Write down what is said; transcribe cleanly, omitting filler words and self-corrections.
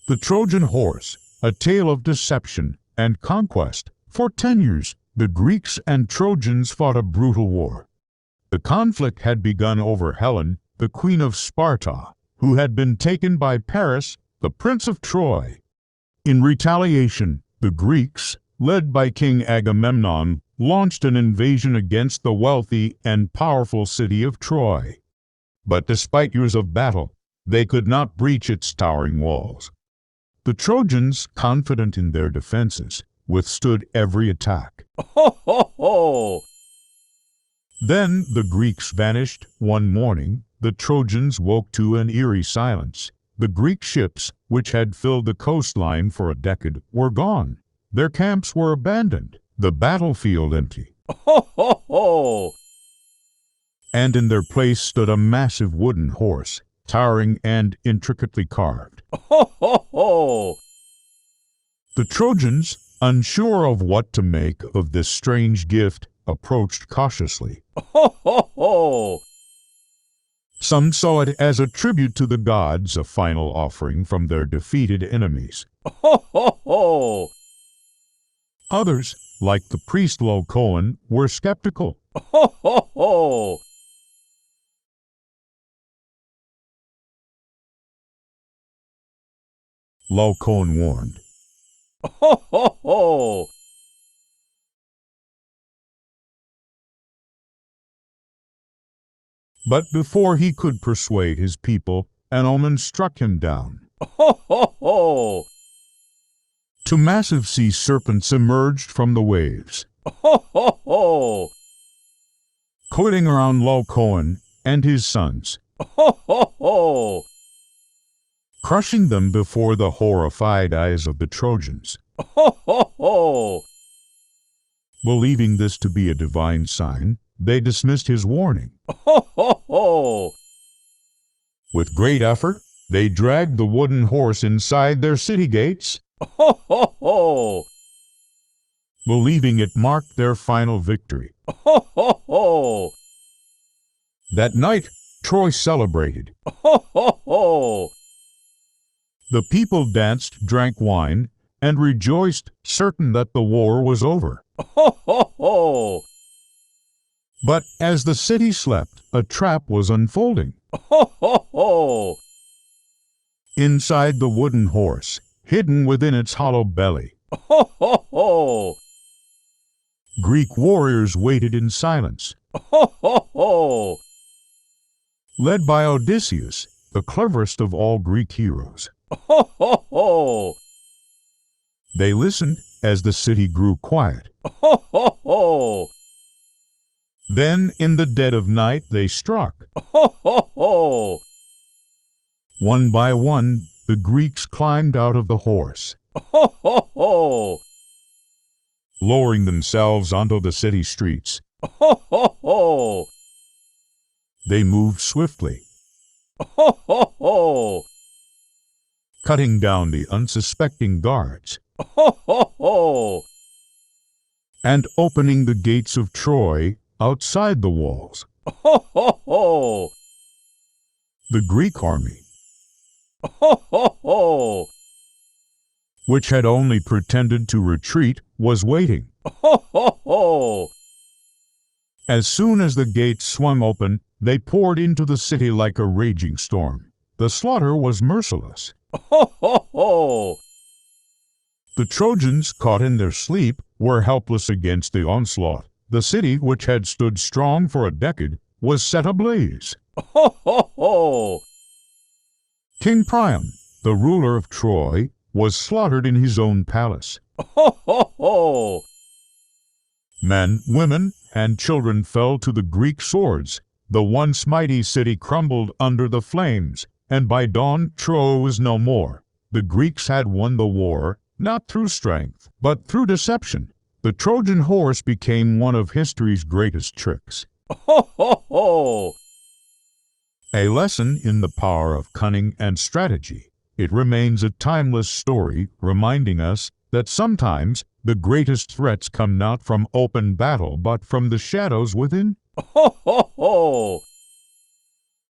The Trojan Horse, a tale of deception and conquest. For 10 years, the Greeks and Trojans fought a brutal war. The conflict had begun over Helen, the queen of Sparta, who had been taken by Paris, the prince of Troy. In retaliation, the Greeks, led by King Agamemnon, launched an invasion against the wealthy and powerful city of Troy. But despite years of battle, they could not breach its towering walls. The Trojans, confident in their defenses, withstood every attack. Ho, ho, ho! Then the Greeks vanished. One morning, the Trojans woke to an eerie silence. The Greek ships, which had filled the coastline for a decade, were gone. Their camps were abandoned, the battlefield empty. Ho, ho, ho! And in their place stood a massive wooden horse, towering and intricately carved. Ho, ho, ho! The Trojans, unsure of what to make of this strange gift, approached cautiously. Ho, ho, ho! Some saw it as a tribute to the gods, a final offering from their defeated enemies. Ho, ho, ho! Others, like the priest Locoan, were skeptical. Ho, ho, ho! Locoan warned. Ho, ho, ho! But before he could persuade his people, an omen struck him down. Ho, ho, ho! Two massive sea serpents emerged from the waves, Ho, ho, ho! coiling around Locoan and his sons, Ho, ho, ho! crushing them before the horrified eyes of the Trojans. Ho, ho, ho! Believing this to be a divine sign, they dismissed his warning. Ho, ho, ho! With great effort, they dragged the wooden horse inside their city gates, Ho, ho, ho! believing it marked their final victory. Ho, ho, ho! That night, Troy celebrated. Ho, ho, ho! The people danced, drank wine, and rejoiced, certain that the war was over. Ho, ho, ho! But as the city slept, a trap was unfolding. Ho, ho, ho! Inside the wooden horse, hidden within its hollow belly, Ho, ho, ho! Greek warriors waited in silence. Ho, ho, ho! Led by Odysseus, the cleverest of all Greek heroes. Ho, ho, ho! They listened as the city grew quiet. Ho, ho, ho! Then, in the dead of night, they struck. Ho, ho, ho! One by one, the Greeks climbed out of the horse, Ho, ho, ho! lowering themselves onto the city streets. Ho, ho, ho! They moved swiftly, Ho, ho, ho! cutting down the unsuspecting guards Ho, ho, ho! and opening the gates of Troy outside the walls. Ho, ho, ho! The Greek army, Ho, ho, ho! which had only pretended to retreat, was waiting. Ho, ho, ho! As soon as the gates swung open, they poured into the city like a raging storm. The slaughter was merciless. Ho, ho, ho! The Trojans, caught in their sleep, were helpless against the onslaught. The city, which had stood strong for a decade, was set ablaze. Ho, ho, ho! King Priam, the ruler of Troy, was slaughtered in his own palace. Ho, ho, ho! Men, women, and children fell to the Greek swords. The once mighty city crumbled under the flames, and by dawn Troy was no more. The Greeks had won the war, not through strength, but through deception. The Trojan horse became one of history's greatest tricks. Ho, ho, ho! A lesson in the power of cunning and strategy. It remains a timeless story, reminding us that sometimes the greatest threats come not from open battle but from the shadows within. Ho, ho, ho!